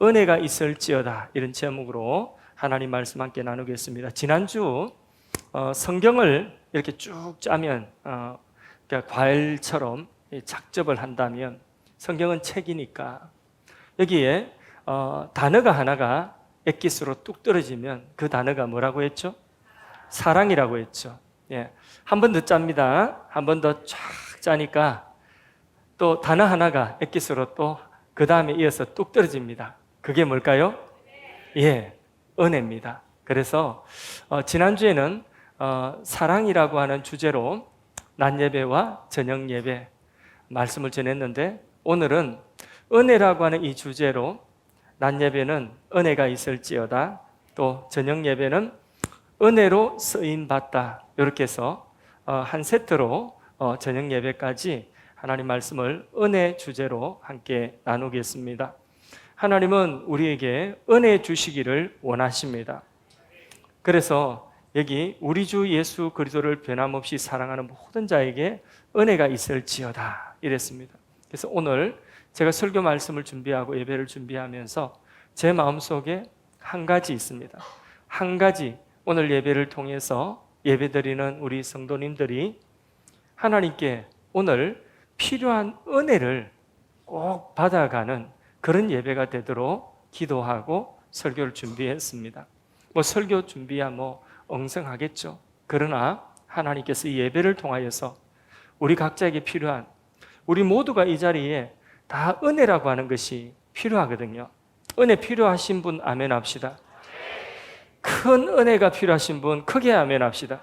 은혜가 있을지어다, 이런 제목으로 하나님 말씀 함께 나누겠습니다. 지난주 성경을 이렇게 쭉 짜면 그러니까 과일처럼 작접을 한다면 성경은 책이니까 여기에 단어가 하나가 엑기스로 뚝 떨어지면 그 단어가 뭐라고 했죠? 사랑이라고 했죠. 예. 한 번 더 짭니다. 한 번 더 쫙 짜니까 또 단어 하나가 엑기스로 또 그 다음에 이어서 뚝 떨어집니다. 그게 뭘까요? 예, 은혜입니다. 그래서 지난주에는 사랑이라고 하는 주제로 낮 예배와 저녁 예배 말씀을 전했는데, 오늘은 은혜라고 하는 이 주제로 낮 예배는 은혜가 있을지어다, 또 저녁 예배는 은혜로 쓰임받다, 이렇게 해서 한 세트로 저녁 예배까지 하나님 말씀을 은혜 주제로 함께 나누겠습니다. 하나님은 우리에게 은혜 주시기를 원하십니다. 그래서 여기 우리 주 예수 그리스도를 변함없이 사랑하는 모든 자에게 은혜가 있을지어다 이랬습니다. 그래서 오늘 제가 설교 말씀을 준비하고 예배를 준비하면서 제 마음속에 한 가지 있습니다. 한 가지, 오늘 예배를 통해서 예배드리는 우리 성도님들이 하나님께 오늘 필요한 은혜를 꼭 받아가는 그런 예배가 되도록 기도하고 설교를 준비했습니다. 설교 준비야 엉성하겠죠. 그러나 하나님께서 이 예배를 통하여서 우리 각자에게 필요한, 우리 모두가 이 자리에 다 은혜라고 하는 것이 필요하거든요. 은혜 필요하신 분 아멘 합시다. 큰 은혜가 필요하신 분 크게 아멘 합시다.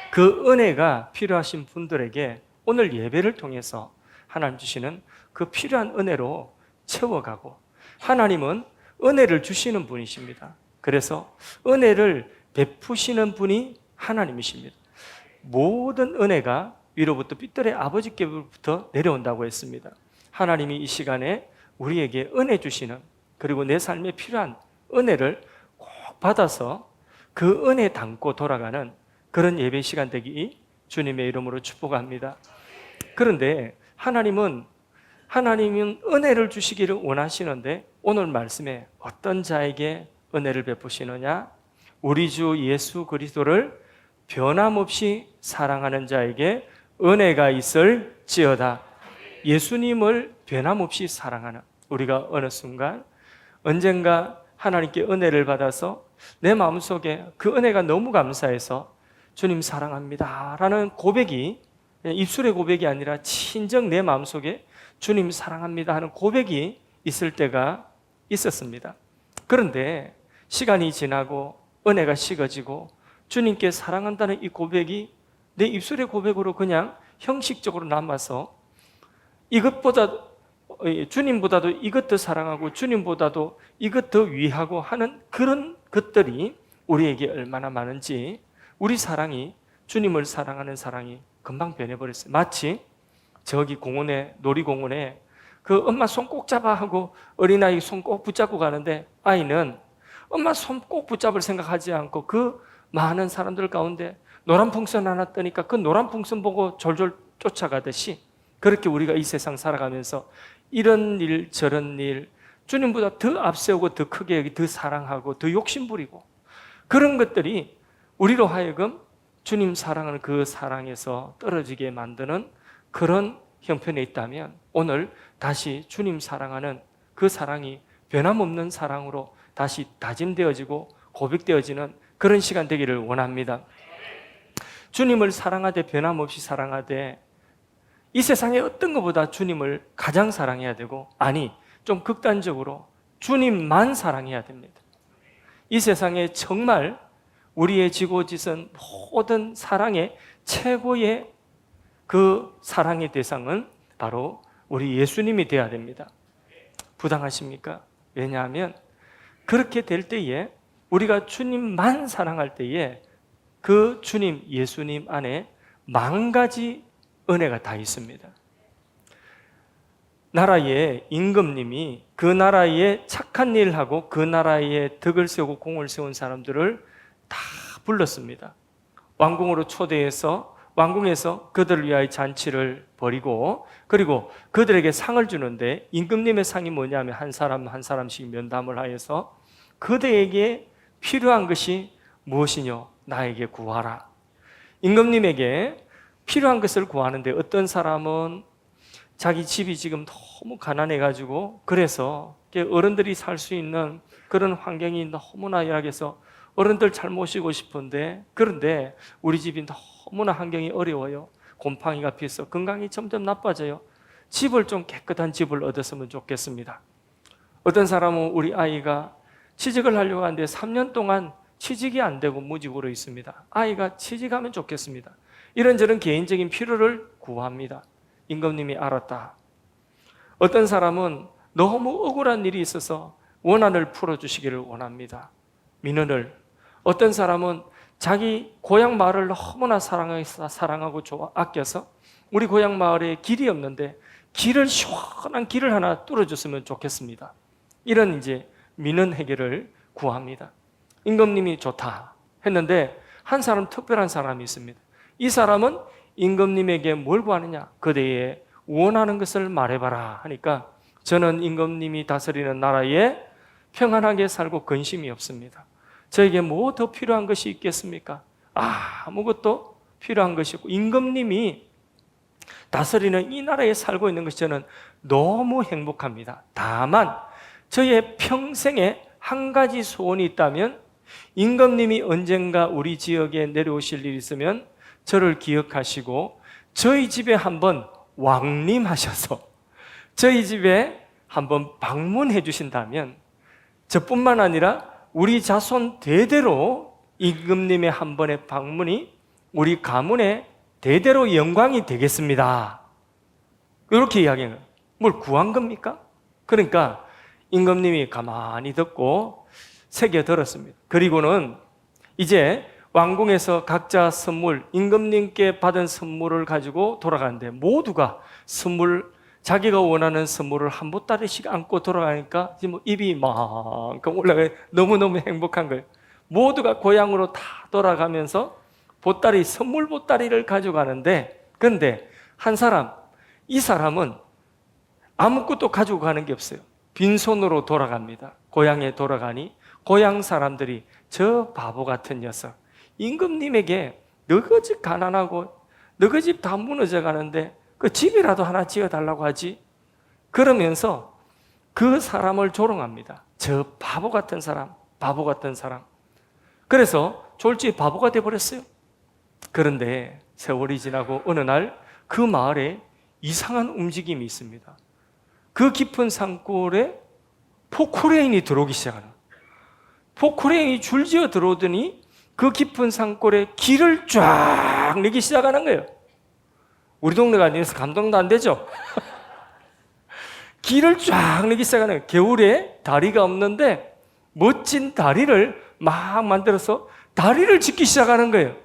그 은혜가 필요하신 분들에게 오늘 예배를 통해서 하나님 주시는 그 필요한 은혜로 채워가고, 하나님은 은혜를 주시는 분이십니다. 그래서 은혜를 베푸시는 분이 하나님이십니다. 모든 은혜가 위로부터 빛들의 아버지께로부터 내려온다고 했습니다. 하나님이 이 시간에 우리에게 은혜 주시는, 그리고 내 삶에 필요한 은혜를 꼭 받아서 그 은혜 담고 돌아가는 그런 예배 시간 되기 주님의 이름으로 축복합니다. 그런데 하나님은 은혜를 주시기를 원하시는데, 오늘 말씀에 어떤 자에게 은혜를 베푸시느냐? 우리 주 예수 그리스도를 변함없이 사랑하는 자에게 은혜가 있을지어다. 예수님을 변함없이 사랑하는 우리가 어느 순간 언젠가 하나님께 은혜를 받아서 내 마음속에 그 은혜가 너무 감사해서 주님 사랑합니다 라는 고백이, 입술의 고백이 아니라 친정 내 마음속에 주님 사랑합니다 하는 고백이 있을 때가 있었습니다. 그런데 시간이 지나고 은혜가 식어지고 주님께 사랑한다는 이 고백이 내 입술의 고백으로 그냥 형식적으로 남아서 이것보다, 주님보다도 이것 더 사랑하고 주님보다도 이것 더 위하고 하는 그런 것들이 우리에게 얼마나 많은지, 우리 사랑이, 주님을 사랑하는 사랑이 금방 변해버렸어요. 마치 저기 공원에, 놀이공원에 그 엄마 손 꼭 잡아 하고 어린아이 손 꼭 붙잡고 가는데, 아이는 엄마 손 꼭 붙잡을 생각하지 않고 그 많은 사람들 가운데 노란 풍선 하나 뜨니까 그 노란 풍선 보고 졸졸 쫓아가듯이, 그렇게 우리가 이 세상 살아가면서 이런 일 저런 일 주님보다 더 앞세우고 더 크게 더 사랑하고 더 욕심부리고, 그런 것들이 우리로 하여금 주님 사랑하는 그 사랑에서 떨어지게 만드는 그런 형편에 있다면, 오늘 다시 주님 사랑하는 그 사랑이 변함없는 사랑으로 다시 다짐되어지고 고백되어지는 그런 시간 되기를 원합니다. 주님을 사랑하되 변함없이 사랑하되, 이 세상에 어떤 것보다 주님을 가장 사랑해야 되고, 아니 좀 극단적으로 주님만 사랑해야 됩니다. 이 세상에 정말 우리의 지고지선 모든 사랑의 최고의 그 사랑의 대상은 바로 우리 예수님이 되어야 됩니다. 부당하십니까? 왜냐하면 그렇게 될 때에, 우리가 주님만 사랑할 때에 그 주님 예수님 안에 만 가지 은혜가 다 있습니다. 나라의 임금님이 그 나라에 착한 일을 하고 그 나라에 덕을 세우고 공을 세운 사람들을 다 불렀습니다. 왕궁으로 초대해서 왕궁에서 그들을 위하여 잔치를 벌이고, 그리고 그들에게 상을 주는데, 임금님의 상이 뭐냐면 한 사람 한 사람씩 면담을 하여서 그들에게 필요한 것이 무엇이뇨? 나에게 구하라. 임금님에게 필요한 것을 구하는데, 어떤 사람은 자기 집이 지금 너무 가난해가지고, 그래서 어른들이 살 수 있는 그런 환경이 너무나 열악해서 어른들 잘 모시고 싶은데, 그런데 우리 집이 너무나 환경이 어려워요. 곰팡이가 피어서 건강이 점점 나빠져요. 집을 좀 깨끗한 집을 얻었으면 좋겠습니다. 어떤 사람은 우리 아이가 취직을 하려고 하는데 3년 동안 취직이 안 되고 무직으로 있습니다. 아이가 취직하면 좋겠습니다. 이런저런 개인적인 필요를 구합니다. 임금님이 알았다. 어떤 사람은 너무 억울한 일이 있어서 원한을 풀어주시기를 원합니다. 민원을. 어떤 사람은 자기 고향 마을을 너무나 사랑하고 아껴서 우리 고향 마을에 길이 없는데 시원한 길을 하나 뚫어줬으면 좋겠습니다. 이런 이제 민원 해결을 구합니다. 임금님이 좋다 했는데, 한 사람, 특별한 사람이 있습니다. 이 사람은 임금님에게 뭘 구하느냐? 그대의 원하는 것을 말해봐라 하니까, 저는 임금님이 다스리는 나라에 평안하게 살고 근심이 없습니다. 저에게 뭐 더 필요한 것이 있겠습니까? 아무것도 필요한 것이 없고, 임금님이 다스리는 이 나라에 살고 있는 것이 저는 너무 행복합니다. 다만 저의 평생에 한 가지 소원이 있다면, 임금님이 언젠가 우리 지역에 내려오실 일이 있으면 저를 기억하시고 저희 집에 한번 왕림하셔서 저희 집에 한번 방문해 주신다면, 저뿐만 아니라 우리 자손 대대로 임금님의 한 번의 방문이 우리 가문의 대대로 영광이 되겠습니다. 이렇게 이야기해요. 뭘 구한 겁니까? 그러니까 임금님이 가만히 듣고 새겨들었습니다. 그리고는 이제 왕궁에서 각자 선물, 임금님께 받은 선물을 가지고 돌아가는데, 모두가 자기가 원하는 선물을 한 보따리씩 안고 돌아가니까 지금 입이 이만큼 올라가요. 너무너무 행복한 거예요. 모두가 고향으로 다 돌아가면서 선물 보따리를 가져가는데, 그런데 이 사람은 아무것도 가지고 가는 게 없어요. 빈손으로 돌아갑니다. 고향에 돌아가니 고향 사람들이, 저 바보 같은 녀석, 임금님에게 너희 집 가난하고 너희 집 다 무너져 가는데 그 집이라도 하나 지어달라고 하지? 그러면서 그 사람을 조롱합니다. 저 바보 같은 사람, 바보 같은 사람. 그래서 졸지에 바보가 되어버렸어요. 그런데 세월이 지나고 어느 날 그 마을에 이상한 움직임이 있습니다. 그 깊은 산골에 포크레인이 들어오기 시작하는 거예요. 포크레인이 줄지어 들어오더니 그 깊은 산골에 길을 쫙 내기 시작하는 거예요. 우리 동네가 아니어서 감동도 안 되죠? 길을 쫙 내기 시작하는 거예요. 겨울에 다리가 없는데 멋진 다리를 막 만들어서 다리를 짓기 시작하는 거예요.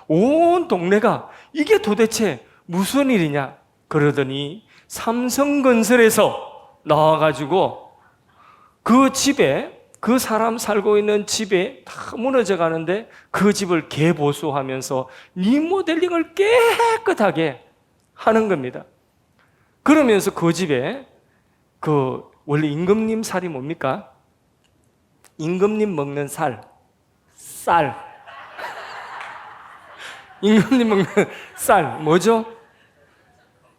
온 동네가 이게 도대체 무슨 일이냐? 그러더니 삼성건설에서 나와가지고 그 집에, 그 사람 살고 있는 집에 다 무너져 가는데 그 집을 개보수하면서 리모델링을 깨끗하게 하는 겁니다. 그러면서 그 집에 원래 임금님 살이 뭡니까? 임금님 먹는 쌀. 임금님 먹는 쌀 뭐죠?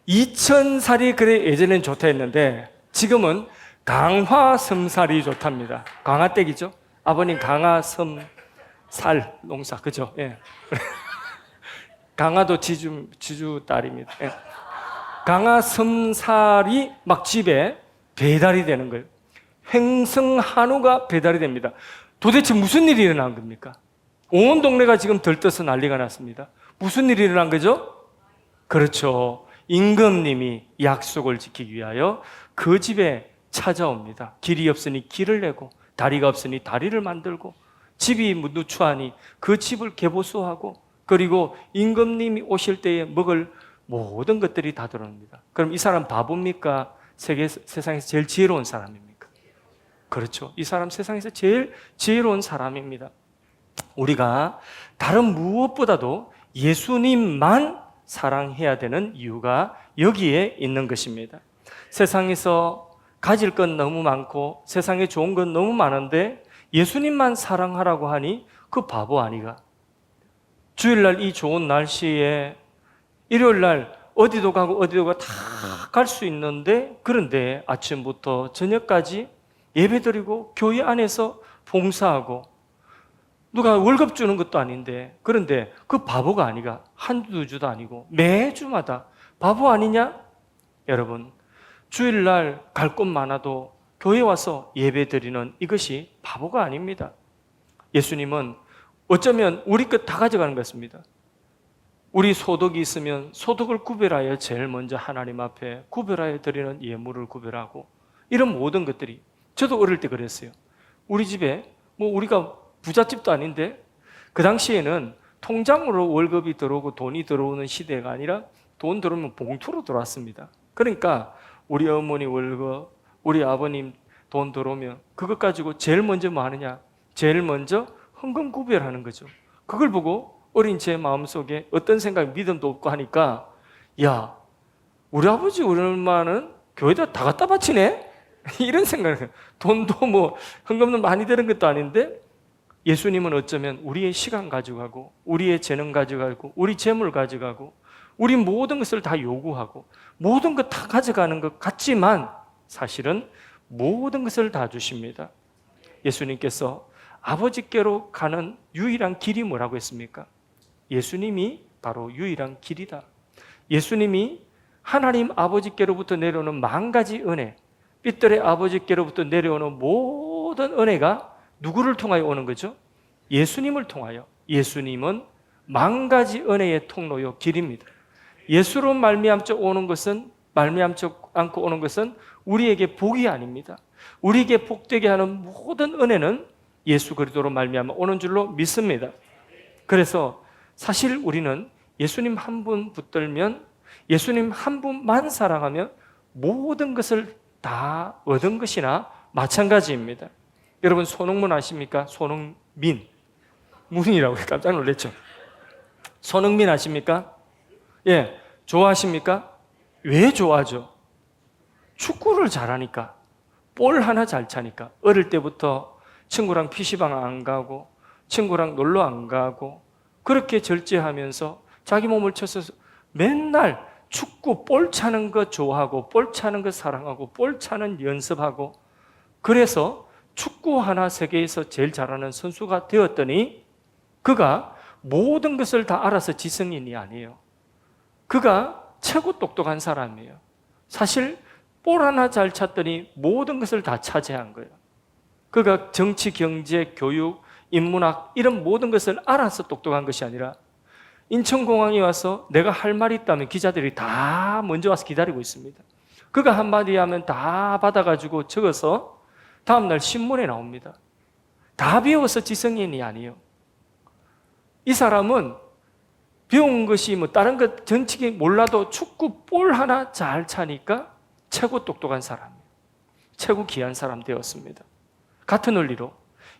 2000살이 그래 예전엔 좋다 했는데 지금은 강화섬살이 좋답니다. 강화댁이죠. 아버님 강화섬 살 농사, 그죠? 예. 강화도 지주 딸입니다. 예. 강화섬살이 막 집에 배달이 되는 거예요. 횡성 한우가 배달이 됩니다. 도대체 무슨 일이 일어난 겁니까? 온 동네가 지금 들떠서 난리가 났습니다. 무슨 일이 일어난 거죠? 그렇죠. 임금님이 약속을 지키기 위하여 그 집에 찾아옵니다. 길이 없으니 길을 내고, 다리가 없으니 다리를 만들고, 집이 누추하니 그 집을 개보수하고, 그리고 임금님이 오실 때에 먹을 모든 것들이 다 들어옵니다. 그럼 이 사람 바보입니까? 세상에서 제일 지혜로운 사람입니까? 그렇죠. 이 사람 세상에서 제일 지혜로운 사람입니다. 우리가 다른 무엇보다도 예수님만 사랑해야 되는 이유가 여기에 있는 것입니다. 세상에서 가질 건 너무 많고 세상에 좋은 건 너무 많은데 예수님만 사랑하라고 하니 그 바보 아니가? 주일날 이 좋은 날씨에 일요일날 어디도 가고 어디도 가고 다 갈 수 있는데, 그런데 아침부터 저녁까지 예배드리고 교회 안에서 봉사하고 누가 월급 주는 것도 아닌데, 그런데 그 바보가 아니가? 한두 주도 아니고 매주마다 바보 아니냐? 여러분, 주일날 갈 곳 많아도 교회 와서 예배드리는 이것이 바보가 아닙니다. 예수님은 어쩌면 우리 것 다 가져가는 것입니다. 우리 소득이 있으면 소득을 구별하여 제일 먼저 하나님 앞에 구별하여 드리는 예물을 구별하고, 이런 모든 것들이, 저도 어릴 때 그랬어요. 우리 집에 우리가 부잣집도 아닌데 그 당시에는 통장으로 월급이 들어오고 돈이 들어오는 시대가 아니라 돈 들어오면 봉투로 들어왔습니다. 그러니까 우리 어머니 월급, 우리 아버님 돈 들어오면 그것 가지고 제일 먼저 뭐 하느냐? 제일 먼저 헌금 구별하는 거죠. 그걸 보고 어린 제 마음속에 어떤 생각이, 믿음도 없고 하니까, 야, 우리 아버지 우리 엄마는 교회에다 다 갖다 바치네? 이런 생각을, 돈도 헌금도 많이 되는 것도 아닌데 예수님은 어쩌면 우리의 시간 가져가고 우리의 재능 가져가고 우리 재물 가져가고 우리 모든 것을 다 요구하고 모든 것 다 가져가는 것 같지만 사실은 모든 것을 다 주십니다. 예수님께서 아버지께로 가는 유일한 길이 뭐라고 했습니까? 예수님이 바로 유일한 길이다. 예수님이 하나님 아버지께로부터 내려오는 만 가지 은혜, 삐뚤의 아버지께로부터 내려오는 모든 은혜가 누구를 통하여 오는 거죠? 예수님을 통하여. 예수님은 만 가지 은혜의 통로요, 길입니다. 예수로 말미암지 않고 오는 것은 우리에게 복이 아닙니다. 우리에게 복되게 하는 모든 은혜는 예수 그리스도로 말미암아 오는 줄로 믿습니다. 그래서 사실 우리는 예수님 한 분 붙들면, 예수님 한 분만 사랑하면 모든 것을 다 얻은 것이나 마찬가지입니다. 여러분, 손흥민 아십니까? 손흥민. 문이라고 깜짝 놀랐죠. 손흥민 아십니까? 예, 좋아하십니까? 왜 좋아하죠? 축구를 잘하니까, 볼 하나 잘 차니까. 어릴 때부터 친구랑 PC방 안 가고 친구랑 놀러 안 가고 그렇게 절제하면서 자기 몸을 쳐서 맨날 축구 볼 차는 거 좋아하고 볼 차는 거 사랑하고 볼 차는 연습하고, 그래서 축구 하나 세계에서 제일 잘하는 선수가 되었더니 그가 모든 것을 다 알아서 지성인이 아니에요. 그가 최고 똑똑한 사람이에요. 사실 볼 하나 잘 찼더니 모든 것을 다 차지한 거예요. 그가 정치, 경제, 교육, 인문학 이런 모든 것을 알아서 똑똑한 것이 아니라 인천공항에 와서 내가 할 말이 있다면 기자들이 다 먼저 와서 기다리고 있습니다. 그가 한마디 하면 다 받아가지고 적어서 다음날 신문에 나옵니다. 다 배워서 지성인이 아니에요. 이 사람은 배운 것이 다른 것 전치기 몰라도 축구 볼 하나 잘 차니까 최고 똑똑한 사람이에요. 최고 귀한 사람 되었습니다. 같은 원리로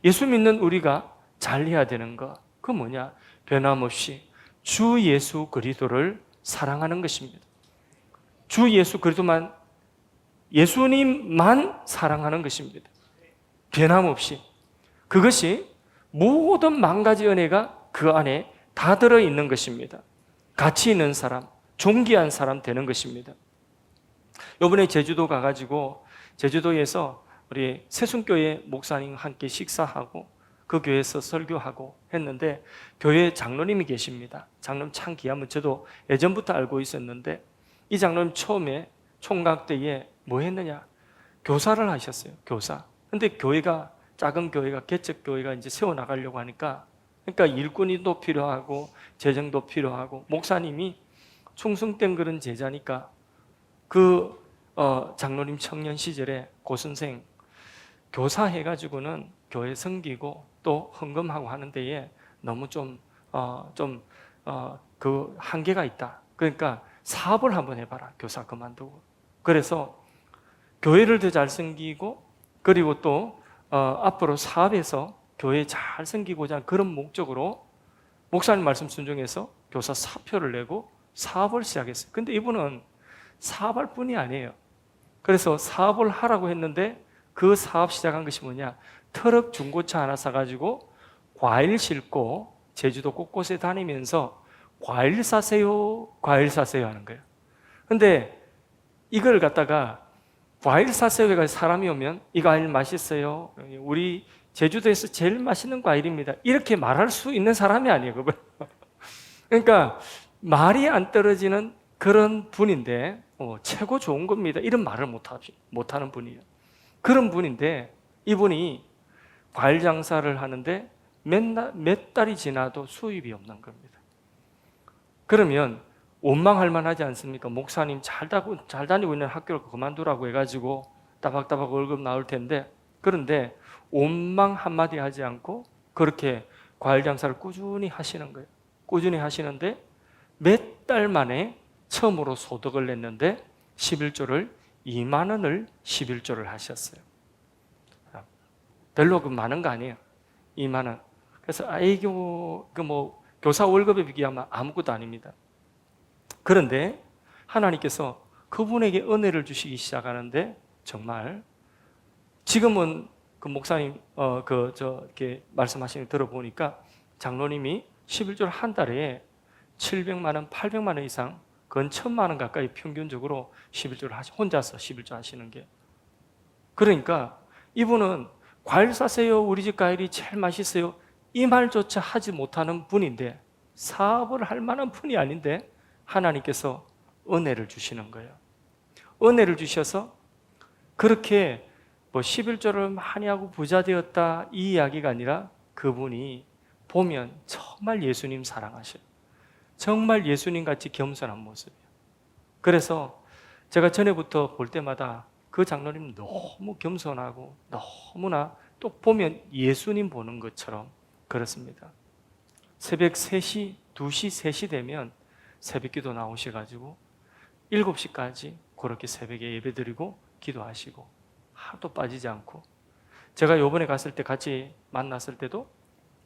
예수 믿는 우리가 잘해야 되는 거, 그 뭐냐? 변함없이 주 예수 그리스도를 사랑하는 것입니다. 주 예수 그리스도만, 예수님만 사랑하는 것입니다. 변함없이. 그것이 모든 만 가지 은혜가 그 안에 다 들어있는 것입니다. 가치 있는 사람, 존귀한 사람 되는 것입니다. 이번에 제주도 가가지고 제주도에서 우리 세순교회 목사님 함께 식사하고 그 교회에서 설교하고 했는데 교회 장로님이 계십니다. 장로님 참 귀하면 저도 예전부터 알고 있었는데 이 장로님 처음에 총각 때에 뭐 했느냐? 교사를 하셨어요. 교사. 근데 교회가 작은 교회가 개척 교회가 이제 세워 나가려고 하니까 그러니까 일꾼이도 필요하고 재정도 필요하고 목사님이 충성된 그런 제자니까 그 장로님 청년 시절에 고선생 교사 해가지고는 교회 섬기고 또 헌금하고 하는 데에 너무 그 한계가 있다. 그러니까 사업을 한번 해봐라. 교사 그만두고. 그래서 교회를 더 잘 섬기고 그리고 또 앞으로 사업에서 교회 잘 섬기고자 하는 그런 목적으로 목사님 말씀 순종해서 교사 사표를 내고 사업을 시작했어요. 근데 이분은 사업할 뿐이 아니에요. 그래서 사업을 하라고 했는데 그 사업 시작한 것이 뭐냐? 트럭 중고차 하나 사가지고 과일 싣고 제주도 곳곳에 다니면서 과일 사세요, 과일 사세요 하는 거예요. 근데 이걸 갖다가 과일 사세요 해가지고 사람이 오면 이 과일 맛있어요. 우리 제주도에서 제일 맛있는 과일입니다. 이렇게 말할 수 있는 사람이 아니에요, 그분. 그러니까 말이 안 떨어지는 그런 분인데 최고 좋은 겁니다. 이런 말을 못하는 분이에요. 그런 분인데 이분이 과일 장사를 하는데 몇 달이 지나도 수입이 없는 겁니다. 그러면 원망할 만하지 않습니까? 목사님 잘 다니고 있는 학교를 그만두라고 해가지고 따박따박 월급 나올 텐데, 그런데 원망 한마디 하지 않고 그렇게 과일 장사를 꾸준히 하시는 거예요. 꾸준히 하시는데 몇 달 만에 처음으로 소득을 냈는데 11조를 2만 원을 11조를 하셨어요. 별로 많은 거 아니에요. 2만 원. 그래서 아이고 교사 월급에 비교하면 아무것도 아닙니다. 그런데 하나님께서 그분에게 은혜를 주시기 시작하는데 정말 지금은 그 목사님 이렇게 말씀하시는 거 들어보니까 장로님이 11조를 한 달에 700만 원, 800만 원 이상, 건 1000만 원 가까이 평균적으로 11조를 혼자서 11조 하시는 게. 그러니까 이분은 과일 사세요, 우리 집 과일이 제일 맛있어요, 이 말조차 하지 못하는 분인데, 사업을 할 만한 분이 아닌데 하나님께서 은혜를 주시는 거예요. 은혜를 주셔서 그렇게 11조를 많이 하고 부자 되었다 이 이야기가 아니라 그분이 보면 정말 예수님 사랑하셔요. 정말 예수님같이 겸손한 모습이에요. 그래서 제가 전에부터 볼 때마다 그 장로님 너무 겸손하고 너무나 또 보면 예수님 보는 것처럼 그렇습니다. 새벽 3시, 2시, 3시 되면 새벽기도 나오셔가지고 7시까지 그렇게 새벽에 예배드리고 기도하시고 하루도 빠지지 않고, 제가 요번에 갔을 때 같이 만났을 때도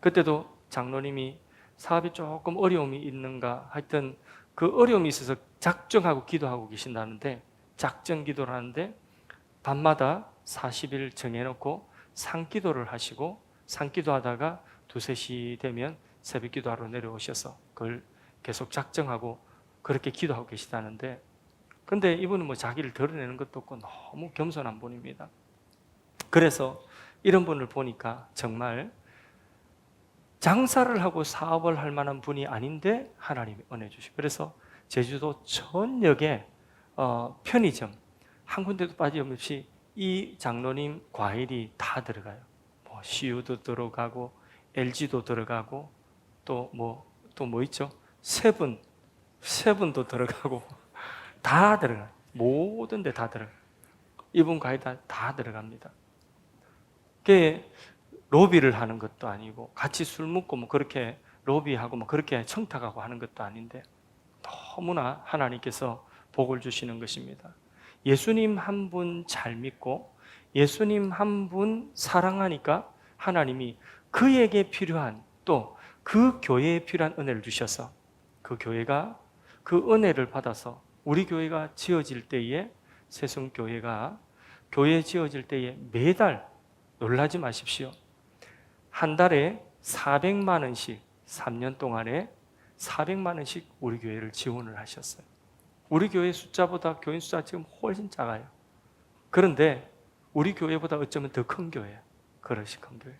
그때도 장로님이 사업이 조금 어려움이 있는가 하여튼 그 어려움이 있어서 작정하고 기도하고 계신다는데, 작정 기도를 하는데 밤마다 40일 정해놓고 산기도를 하시고 산기도 하다가 2, 3시 되면 새벽 기도하러 내려오셔서 그걸 계속 작정하고 그렇게 기도하고 계시다는데, 근데 이분은 자기를 드러내는 것도 없고 너무 겸손한 분입니다. 그래서 이런 분을 보니까 정말 장사를 하고 사업을 할 만한 분이 아닌데 하나님이 은혜 주시고, 그래서 제주도 전역에 편의점 한 군데도 빠짐없이 이 장로님 과일이 다 들어가요. CU도 들어가고 LG도 들어가고 또 뭐 있죠? 세븐도 들어가고 다 들어가요. 모든 데 다 들어가요. 이분 과일 다 들어갑니다. 그게 로비를 하는 것도 아니고 같이 술 먹고 그렇게 로비하고 그렇게 청탁하고 하는 것도 아닌데 너무나 하나님께서 복을 주시는 것입니다. 예수님 한 분 잘 믿고 예수님 한 분 사랑하니까 하나님이 그에게 필요한 또 그 교회에 필요한 은혜를 주셔서 그 교회가 그 은혜를 받아서 우리 교회가 지어질 때에, 세송교회가 교회 지어질 때에 매달, 놀라지 마십시오, 한 달에 400만 원씩 3년 동안에 400만 원씩 우리 교회를 지원을 하셨어요. 우리 교회 숫자보다 교인 숫자 지금 훨씬 작아요. 그런데 우리 교회보다 어쩌면 더 큰 교회예요. 그릇이 큰 교회.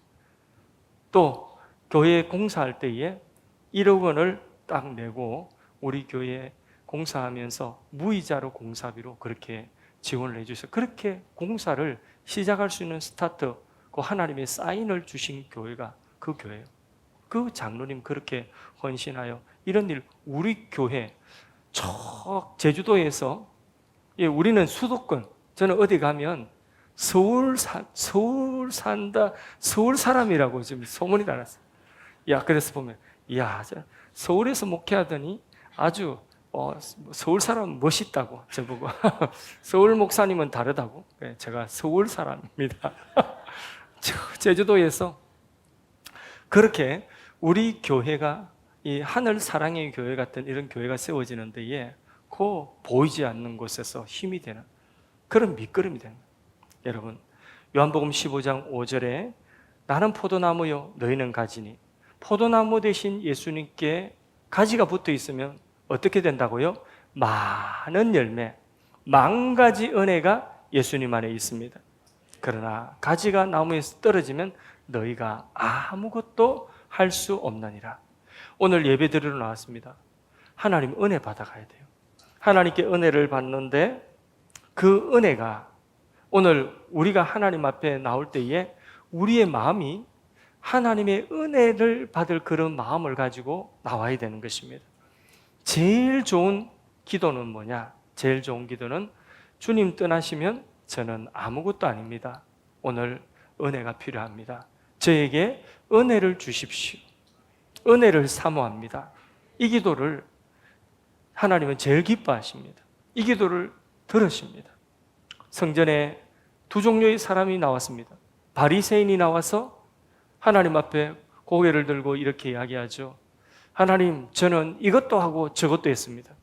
또 교회 공사할 때에 1억 원을 딱 내고 우리 교회 공사하면서 무이자로 공사비로 그렇게 지원을 해주셔서 그렇게 공사를 시작할 수 있는 스타트, 그 하나님의 사인을 주신 교회가 그 교회예요. 그 장로님 그렇게 헌신하여 이런 일, 우리 교회 저 제주도에서, 우리는 수도권, 저는 어디 가면 서울 산다, 서울 사람이라고 지금 소문이 나왔어요. 그래서 보면 서울에서 목회하더니 아주 서울 사람 멋있다고 저보고 서울 목사님은 다르다고. 제가 서울 사람입니다. 제주도에서 그렇게 우리 교회가 이 하늘 사랑의 교회 같은 이런 교회가 세워지는 데에 그 보이지 않는 곳에서 힘이 되는 그런 밑거름이 되는 거예요. 여러분, 요한복음 15장 5절에 나는 포도나무요 너희는 가지니, 포도나무 대신 예수님께 가지가 붙어 있으면 어떻게 된다고요? 많은 열매, 만 가지 은혜가 예수님 안에 있습니다. 그러나 가지가 나무에서 떨어지면 너희가 아무것도 할 수 없느니라. 오늘 예배 드리러 나왔습니다. 하나님 은혜 받아가야 돼요. 하나님께 은혜를 받는데 그 은혜가 오늘 우리가 하나님 앞에 나올 때에 우리의 마음이 하나님의 은혜를 받을 그런 마음을 가지고 나와야 되는 것입니다. 제일 좋은 기도는 뭐냐? 제일 좋은 기도는 주님 떠나시면 저는 아무것도 아닙니다. 오늘 은혜가 필요합니다. 저에게 은혜를 주십시오. 은혜를 사모합니다. 이 기도를 하나님은 제일 기뻐하십니다. 이 기도를 들으십니다. 성전에 두 종류의 사람이 나왔습니다. 바리새인이 나와서 하나님 앞에 고개를 들고 이렇게 이야기하죠. 하나님, 저는 이것도 하고 저것도 했습니다.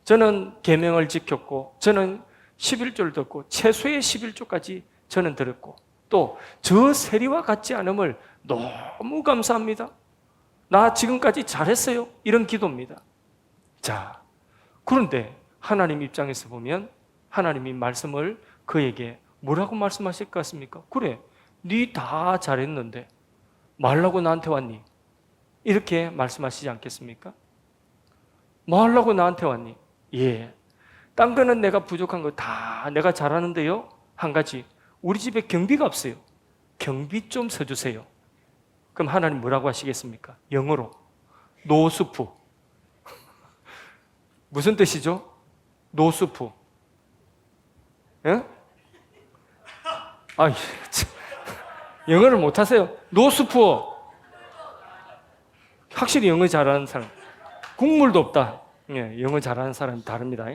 저는 계명을 지켰고, 저는 11조를 듣고, 최소의 11조까지 저는 들었고, 또 저 세리와 같지 않음을 너무 감사합니다. 나 지금까지 잘했어요. 이런 기도입니다. 자, 그런데 하나님 입장에서 보면 하나님이 말씀을 그에게 뭐라고 말씀하실 것 같습니까? 그래, 네 다 잘했는데 말라고 나한테 왔니? 이렇게 말씀하시지 않겠습니까? 말라고 나한테 왔니? 예. 딴 거는 내가 부족한 거 다 내가 잘하는데요. 한 가지, 우리 집에 경비가 없어요. 경비 좀 서주세요. 그럼 하나님 뭐라고 하시겠습니까? 영어로 노수프. 무슨 뜻이죠? 노수프. 예? 아, 영어를 못하세요? 노수프. 확실히 영어 잘하는 사람. 국물도 없다. 예, 영어 잘하는 사람이 다릅니다.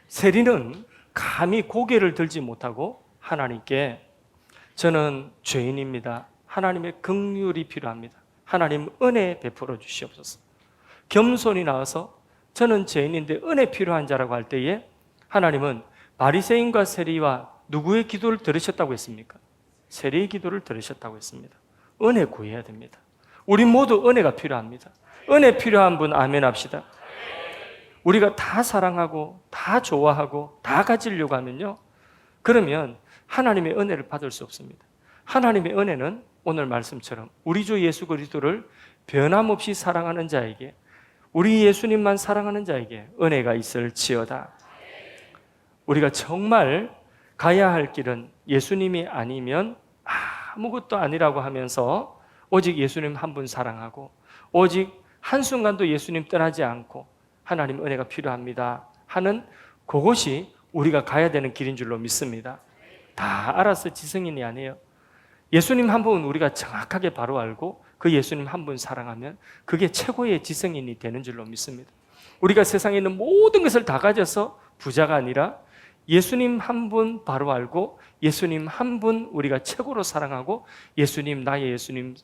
세리는 감히 고개를 들지 못하고 하나님께 저는 죄인입니다. 하나님의 긍휼이 필요합니다. 하나님 은혜 베풀어 주시옵소서. 겸손히 나와서 저는 죄인인데 은혜 필요한 자라고 할 때에 하나님은 바리새인과 세리와 누구의 기도를 들으셨다고 했습니까? 세리의 기도를 들으셨다고 했습니다. 은혜 구해야 됩니다. 우리 모두 은혜가 필요합니다. 은혜 필요한 분 아멘 합시다. 우리가 다 사랑하고 다 좋아하고 다 가지려고 하면요, 그러면 하나님의 은혜를 받을 수 없습니다. 하나님의 은혜는 오늘 말씀처럼 우리 주 예수 그리스도를 변함없이 사랑하는 자에게, 우리 예수님만 사랑하는 자에게 은혜가 있을지어다. 우리가 정말 가야 할 길은 예수님이 아니면 아무것도 아니라고 하면서 오직 예수님 한 분 사랑하고 오직 한순간도 예수님 떠나지 않고 하나님 은혜가 필요합니다 하는 그것이 우리가 가야 되는 길인 줄로 믿습니다. 다 알아서 지성인이 아니에요. 예수님 한 분 우리가 정확하게 바로 알고 그 예수님 한 분 사랑하면 그게 최고의 지성인이 되는 줄로 믿습니다. 우리가 세상에 있는 모든 것을 다 가져서 부자가 아니라 예수님 한 분 바로 알고 예수님 한 분 우리가 최고로 사랑하고 예수님, 나의 예수님,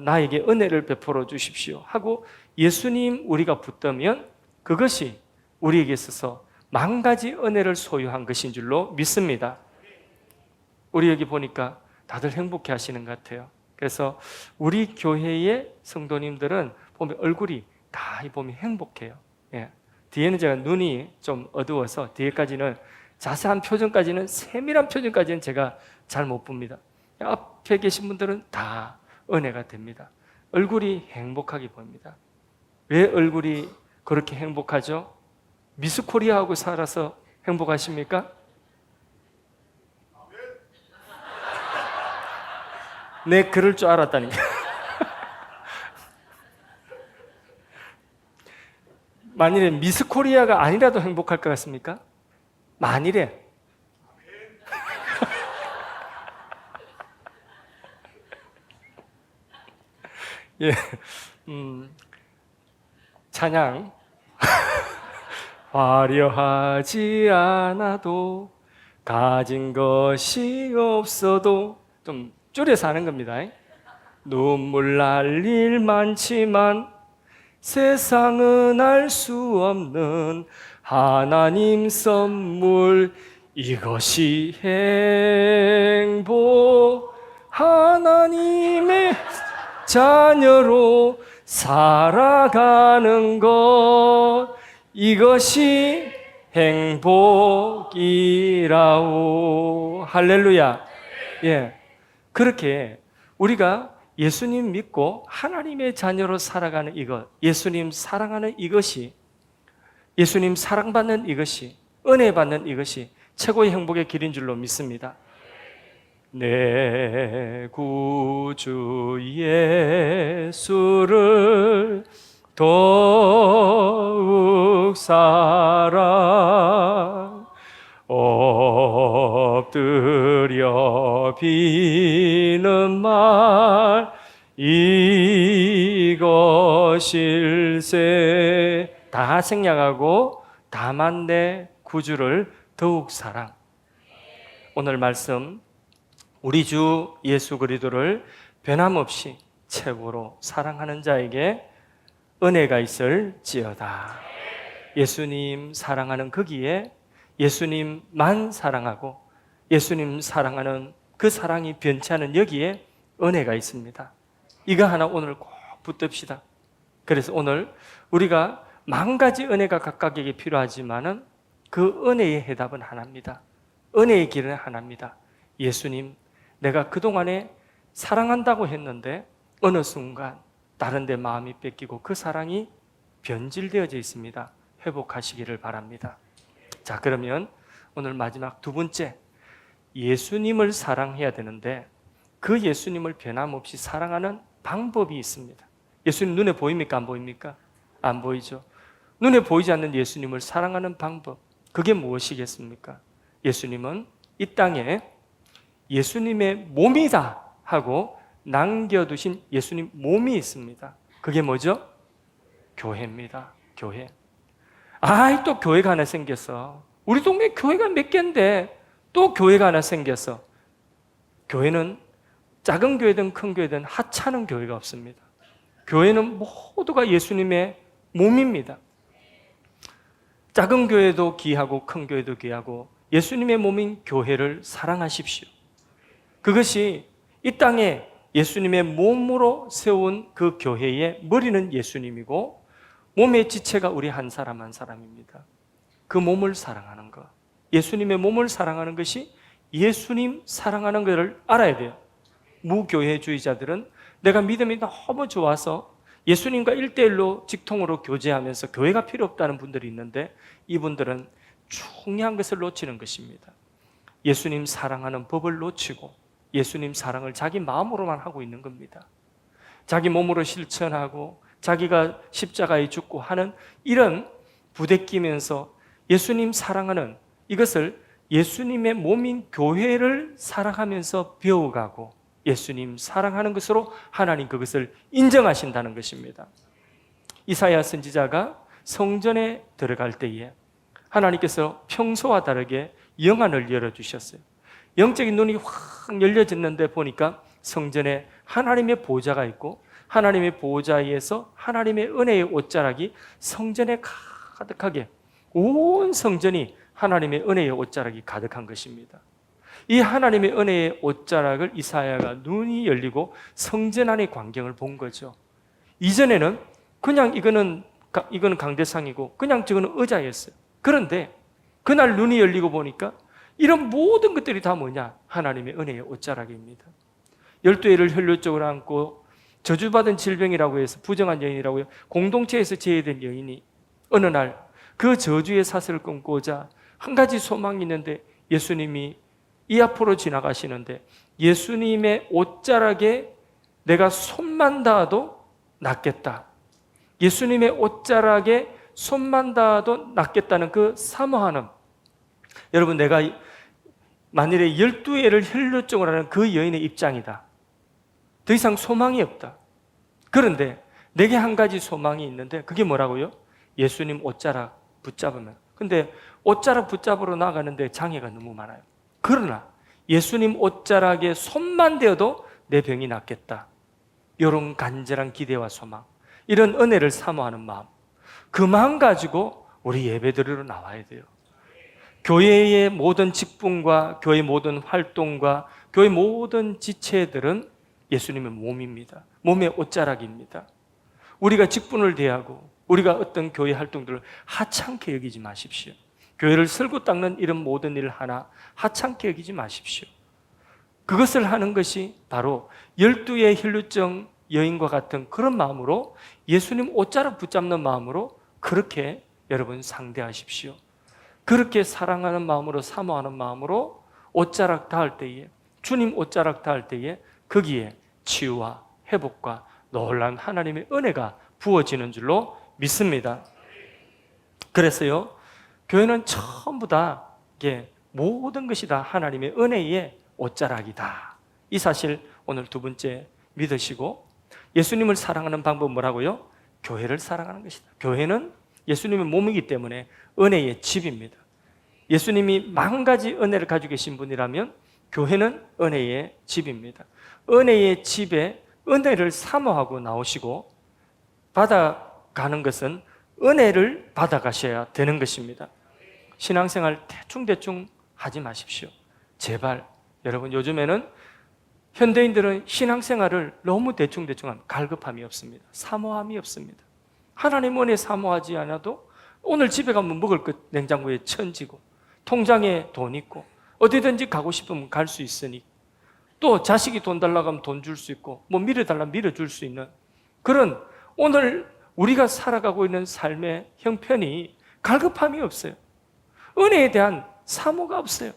나에게 은혜를 베풀어 주십시오 하고 예수님 우리가 붙들면 그것이 우리에게 있어서 만 가지 은혜를 소유한 것인 줄로 믿습니다. 우리 여기 보니까 다들 행복해 하시는 것 같아요. 그래서 우리 교회의 성도님들은 보면 얼굴이 다 보면 행복해요. 예. 뒤에는 제가 눈이 좀 어두워서 뒤에까지는 자세한 표정까지는, 세밀한 표정까지는 제가 잘 못 봅니다. 앞에 계신 분들은 다 은혜가 됩니다. 얼굴이 행복하게 보입니다. 왜 얼굴이 그렇게 행복하죠? 미스 코리아하고 살아서 행복하십니까? 네, 그럴 줄 알았다니까. 만일에 미스 코리아가 아니라도 행복할 것 같습니까? 만일에. 예, 찬양. 화려하지 않아도 가진 것이 없어도 좀 줄여서 하는 겁니다. 눈물 날 일 많지만 세상은 알 수 없는 하나님 선물, 이것이 행복. 하나님의 자녀로 살아가는 것, 이것이 행복이라오. 할렐루야. 예. 그렇게 우리가 예수님 믿고 하나님의 자녀로 살아가는 이것, 예수님 사랑하는 이것이, 예수님 사랑받는 이것이, 은혜 받는 이것이 최고의 행복의 길인 줄로 믿습니다. 내 구주 예수를 더욱 사랑, 엎드려 비는 말 이것일세. 다 생략하고 다만 내 구주를 더욱 사랑. 오늘 말씀, 우리 주 예수 그리스도를 변함없이 최고로 사랑하는 자에게 은혜가 있을지어다. 예수님 사랑하는 거기에 예수님만 사랑하고 예수님 사랑하는 그 사랑이 변치 않은 여기에 은혜가 있습니다. 이거 하나 오늘 꼭 붙듭시다. 그래서 오늘 우리가 만 가지 은혜가 각각에게 필요하지만은 그 은혜의 해답은 하나입니다. 은혜의 길은 하나입니다. 예수님, 내가 그동안에 사랑한다고 했는데 어느 순간 다른 데 마음이 뺏기고 그 사랑이 변질되어져 있습니다. 회복하시기를 바랍니다. 자, 그러면 오늘 마지막 두 번째, 예수님을 사랑해야 되는데 그 예수님을 변함없이 사랑하는 방법이 있습니다. 예수님 눈에 보입니까? 안 보입니까? 안 보이죠. 눈에 보이지 않는 예수님을 사랑하는 방법, 그게 무엇이겠습니까? 예수님은 이 땅에 예수님의 몸이다 하고 남겨두신 예수님 몸이 있습니다. 그게 뭐죠? 교회입니다. 교회. 아이, 또 교회가 하나 생겼어. 우리 동네 교회가 몇 개인데 또 교회가 하나 생겼어. 교회는 작은 교회든 큰 교회든 하찮은 교회가 없습니다. 교회는 모두가 예수님의 몸입니다. 작은 교회도 귀하고 큰 교회도 귀하고 예수님의 몸인 교회를 사랑하십시오. 그것이 이 땅에 예수님의 몸으로 세운 그 교회의 머리는 예수님이고 몸의 지체가 우리 한 사람 한 사람입니다. 그 몸을 사랑하는 것, 예수님의 몸을 사랑하는 것이 예수님 사랑하는 것을 알아야 돼요. 무교회주의자들은 내가 믿음이 너무 좋아서 예수님과 1대1로 직통으로 교제하면서 교회가 필요 없다는 분들이 있는데 이분들은 중요한 것을 놓치는 것입니다. 예수님 사랑하는 법을 놓치고 예수님 사랑을 자기 마음으로만 하고 있는 겁니다. 자기 몸으로 실천하고 자기가 십자가에 죽고 하는 이런 부대끼면서 예수님 사랑하는 이것을 예수님의 몸인 교회를 사랑하면서 배워가고 예수님 사랑하는 것으로 하나님 그것을 인정하신다는 것입니다. 이사야 선지자가 성전에 들어갈 때에 하나님께서 평소와 다르게 영안을 열어주셨어요. 영적인 눈이 확 열려졌는데 보니까 성전에 하나님의 보좌가 있고 하나님의 보좌에서 하나님의 은혜의 옷자락이 성전에 가득하게, 온 성전이 하나님의 은혜의 옷자락이 가득한 것입니다. 이 하나님의 은혜의 옷자락을 이사야가 눈이 열리고 성전 안의 광경을 본 거죠. 이전에는 그냥 이거는 강대상이고 그냥 저거는 의자였어요. 그런데 그날 눈이 열리고 보니까 이런 모든 것들이 다 뭐냐? 하나님의 은혜의 옷자락입니다. 12회를 혈루증으로 안고 저주받은 질병이라고 해서 부정한 여인이라고 해서 공동체에서 제외된 여인이 어느 날 그 저주의 사슬을 끊고자 한 가지 소망이 있는데 예수님이 이 앞으로 지나가시는데 예수님의 옷자락에 내가 손만 닿아도 낫겠다. 예수님의 옷자락에 손만 닿아도 낫겠다는 그 사모하는, 여러분 내가 만일에 12회를 혈루증을 하는 그 여인의 입장이다. 더 이상 소망이 없다. 그런데 내게 한 가지 소망이 있는데 그게 뭐라고요? 예수님 옷자락 붙잡으면. 근데 옷자락 붙잡으러 나가는데 장애가 너무 많아요. 그러나 예수님 옷자락에 손만 대어도 내 병이 낫겠다. 이런 간절한 기대와 소망, 이런 은혜를 사모하는 마음, 그 마음 가지고 우리 예배드리러 나와야 돼요. 교회의 모든 직분과 교회의 모든 활동과 교회의 모든 지체들은 예수님의 몸입니다. 몸의 옷자락입니다. 우리가 직분을 대하고 우리가 어떤 교회 활동들을 하찮게 여기지 마십시오. 교회를 쓸고 닦는 이런 모든 일 하나 하찮게 여기지 마십시오. 그것을 하는 것이 바로 12의 혈루증 여인과 같은 그런 마음으로, 예수님 옷자락 붙잡는 마음으로 그렇게 여러분 상대하십시오. 그렇게 사랑하는 마음으로, 사모하는 마음으로 옷자락 닿을 때에, 주님 옷자락 닿을 때에 거기에 치유와 회복과 놀라운 하나님의 은혜가 부어지는 줄로 믿습니다. 그래서요, 교회는 전부 다 모든 것이 다 하나님의 은혜의 옷자락이다. 이 사실 오늘 두 번째 믿으시고, 예수님을 사랑하는 방법은 뭐라고요? 교회를 사랑하는 것이다. 교회는 예수님의 몸이기 때문에 은혜의 집입니다. 예수님이 만 가지 은혜를 가지고 계신 분이라면 교회는 은혜의 집입니다. 은혜의 집에 은혜를 사모하고 나오시고, 받아가는 것은 은혜를 받아가셔야 되는 것입니다. 신앙생활 대충대충 하지 마십시오. 제발. 여러분, 요즘에는 현대인들은 신앙생활을 너무 대충대충 합니다. 갈급함이 없습니다. 사모함이 없습니다. 하나님 은혜 사모하지 않아도 오늘 집에 가면 먹을 것 냉장고에 천지고, 통장에 돈 있고, 어디든지 가고 싶으면 갈 수 있으니, 또 자식이 돈 달라고 하면 돈 줄 수 있고, 뭐 밀어달라면 밀어줄 수 있는 그런, 오늘 우리가 살아가고 있는 삶의 형편이 갈급함이 없어요. 은혜에 대한 사모가 없어요.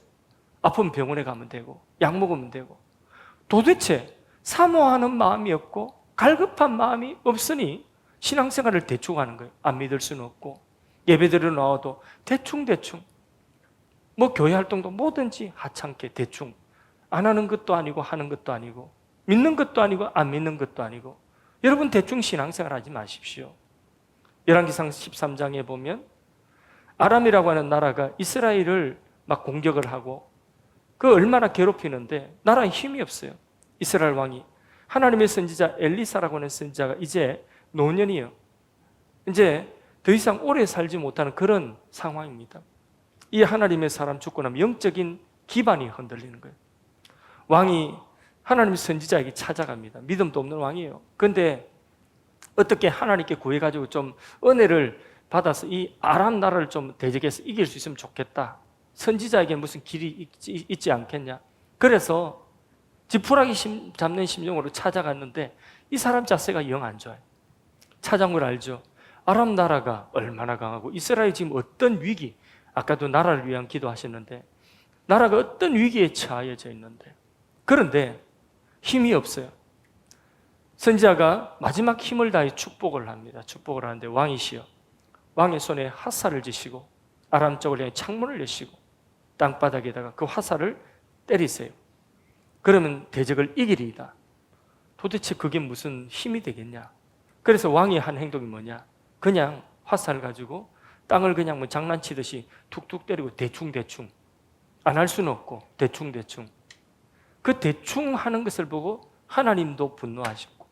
아프면 병원에 가면 되고, 약 먹으면 되고, 도대체 사모하는 마음이 없고 갈급한 마음이 없으니 신앙생활을 대충 하는 거예요. 안 믿을 수는 없고, 예배드리러 나와도 대충대충, 뭐 교회 활동도 뭐든지 하찮게 대충, 안 하는 것도 아니고 하는 것도 아니고, 믿는 것도 아니고 안 믿는 것도 아니고. 여러분, 대충 신앙생활 하지 마십시오. 열왕기상 13장에 보면 아람이라고 하는 나라가 이스라엘을 막 공격을 하고, 그 얼마나 괴롭히는데 나라에 힘이 없어요. 이스라엘 왕이, 하나님의 선지자 엘리사라고 하는 선지자가 이제 노년이에요. 이제 더 이상 오래 살지 못하는 그런 상황입니다. 이 하나님의 사람 죽고 나면 영적인 기반이 흔들리는 거예요. 왕이 하나님의 선지자에게 찾아갑니다. 믿음도 없는 왕이에요. 그런데 어떻게 하나님께 구해가지고 좀 은혜를 받아서 이 아람 나라를 좀 대적해서 이길 수 있으면 좋겠다. 선지자에게 무슨 길이 있지 않겠냐. 그래서 지푸라기 잡는 심정으로 찾아갔는데 이 사람 자세가 영 안 좋아요. 찾아온 걸 알죠. 아람 나라가 얼마나 강하고, 이스라엘이 지금 어떤 위기, 아까도 나라를 위한 기도하셨는데 나라가 어떤 위기에 처하여져 있는데, 그런데 힘이 없어요. 선지자가 마지막 힘을 다해 축복을 합니다. 축복을 하는데 왕이시여, 왕의 손에 화살을 지시고 아람 쪽을 향해 창문을 여시고 땅바닥에다가 그 화살을 때리세요. 그러면 대적을 이기리이다. 도대체 그게 무슨 힘이 되겠냐. 그래서 왕이 한 행동이 뭐냐, 그냥 화살을 가지고 땅을 그냥 뭐 장난치듯이 툭툭 때리고 대충대충, 안 할 수는 없고 대충대충. 그 대충 하는 것을 보고 하나님도 분노하시고,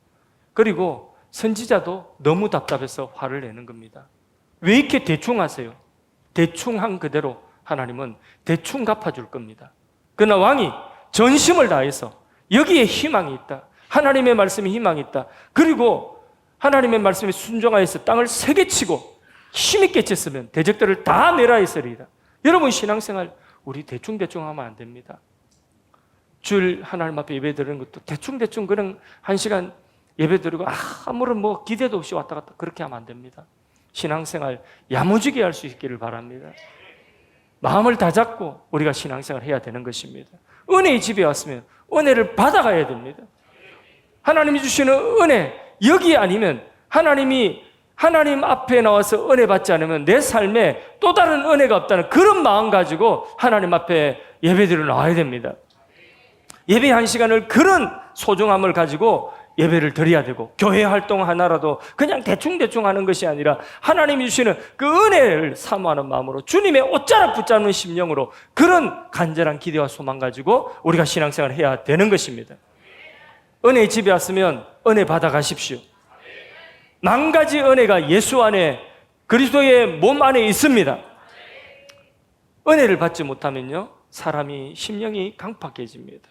그리고 선지자도 너무 답답해서 화를 내는 겁니다. 왜 이렇게 대충 하세요? 대충 한 그대로 하나님은 대충 갚아줄 겁니다. 그러나 왕이 전심을 다해서 여기에 희망이 있다, 하나님의 말씀에 희망이 있다, 그리고 하나님의 말씀에 순종하여서 땅을 세게 치고 힘있게 쳤으면 대적들을 다 멸하였으리이다. 여러분, 신앙생활 우리 대충대충 하면 안 됩니다. 주일 하나님 앞에 예배 드리는 것도 대충대충 그냥 한 시간 예배 드리고 아무런 뭐 기대도 없이 왔다 갔다 그렇게 하면 안 됩니다. 신앙생활 야무지게 할 수 있기를 바랍니다. 마음을 다잡고 우리가 신앙생활을 해야 되는 것입니다. 은혜의 집에 왔으면 은혜를 받아가야 됩니다. 하나님이 주시는 은혜, 여기 아니면 하나님 앞에 나와서 은혜 받지 않으면 내 삶에 또 다른 은혜가 없다는 그런 마음 가지고 하나님 앞에 예배드리러 나와야 됩니다. 예배 한 시간을 그런 소중함을 가지고 예배를 드려야 되고, 교회 활동 하나라도 그냥 대충대충 하는 것이 아니라 하나님이 주시는 그 은혜를 사모하는 마음으로, 주님의 옷자락 붙잡는 심령으로 그런 간절한 기대와 소망 가지고 우리가 신앙생활을 해야 되는 것입니다. 은혜 집에 왔으면 은혜 받아 가십시오. 만 가지 은혜가 예수 안에, 그리스도의 몸 안에 있습니다. 은혜를 받지 못하면요, 사람이 심령이 강팍해집니다.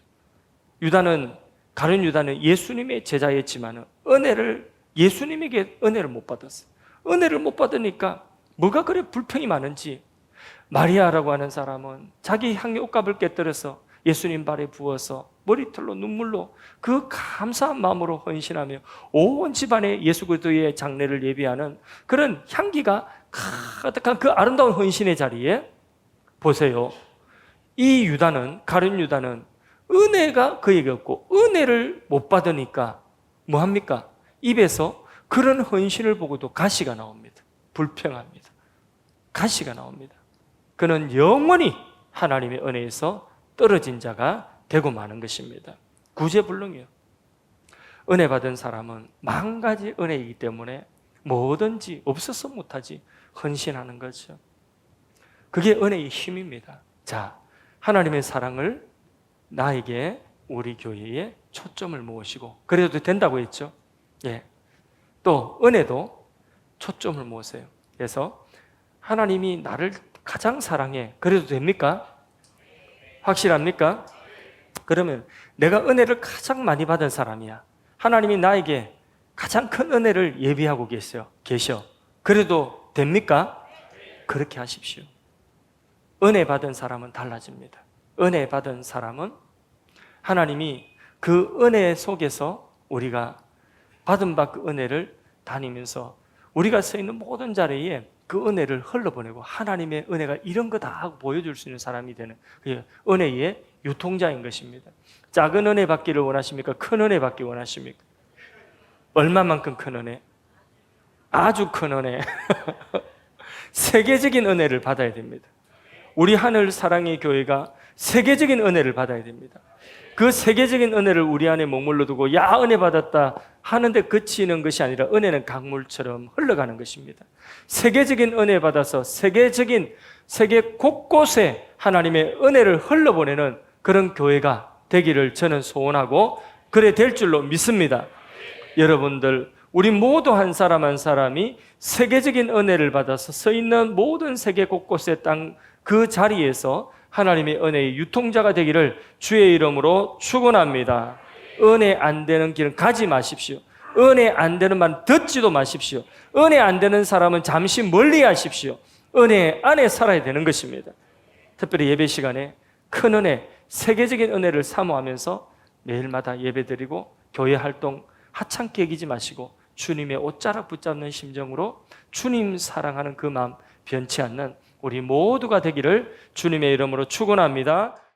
가룟 유다는 예수님의 제자였지만 예수님에게 은혜를 못 받았어요. 은혜를 못 받으니까 뭐가 그래 불평이 많은지, 마리아라고 하는 사람은 자기 향유옥값을 깨뜨려서 예수님 발에 부어서 머리털로 눈물로 그 감사한 마음으로 헌신하며 온 집안에 예수 그리스도의 장례를 예비하는 그런 향기가 가득한 그 아름다운 헌신의 자리에 보세요. 이 가룟 유다는 은혜가 그에게 없고 은혜를 못 받으니까 뭐합니까? 입에서 그런 헌신을 보고도 가시가 나옵니다. 불평합니다. 가시가 나옵니다. 그는 영원히 하나님의 은혜에서 떨어진 자가 되고 마는 것입니다. 구제불능이요. 은혜 받은 사람은 만 가지 은혜이기 때문에 뭐든지 없어서 못하지 헌신하는 거죠. 그게 은혜의 힘입니다. 자, 하나님의 사랑을 나에게, 우리 교회에 초점을 모으시고, 그래도 된다고 했죠. 예. 또 은혜도 초점을 모으세요. 그래서 하나님이 나를 가장 사랑해. 그래도 됩니까? 확실합니까? 그러면 내가 은혜를 가장 많이 받은 사람이야. 하나님이 나에게 가장 큰 은혜를 예비하고 계셔. 그래도 됩니까? 그렇게 하십시오. 은혜 받은 사람은 달라집니다. 은혜 받은 사람은 하나님이 그 은혜 속에서 우리가 받은 바 그 은혜를 다니면서 우리가 서 있는 모든 자리에 그 은혜를 흘러보내고 하나님의 은혜가 이런 거다 하고 보여줄 수 있는 사람이 되는 은혜의 유통자인 것입니다. 작은 은혜 받기를 원하십니까? 큰 은혜 받기 원하십니까? 얼마만큼 큰 은혜? 아주 큰 은혜. 세계적인 은혜를 받아야 됩니다. 우리 하늘 사랑의 교회가 세계적인 은혜를 받아야 됩니다. 그 세계적인 은혜를 우리 안에 머물러 두고 야 은혜 받았다 하는데 그치는 것이 아니라 은혜는 강물처럼 흘러가는 것입니다. 세계적인 은혜 받아서 세계 곳곳에 하나님의 은혜를 흘러보내는 그런 교회가 되기를 저는 소원하고 그래 될 줄로 믿습니다. 여러분들, 우리 모두 한 사람 한 사람이 세계적인 은혜를 받아서 서 있는 모든 세계 곳곳의 땅 그 자리에서 하나님의 은혜의 유통자가 되기를 주의 이름으로 축원합니다. 은혜 안 되는 길은 가지 마십시오. 은혜 안 되는 말 듣지도 마십시오. 은혜 안 되는 사람은 잠시 멀리 하십시오. 은혜 안에 살아야 되는 것입니다. 특별히 예배 시간에 큰 은혜, 세계적인 은혜를 사모하면서 매일마다 예배드리고 교회 활동 하찮게 여기지 마시고 주님의 옷자락 붙잡는 심정으로 주님 사랑하는 그 마음 변치 않는 우리 모두가 되기를 주님의 이름으로 축원합니다.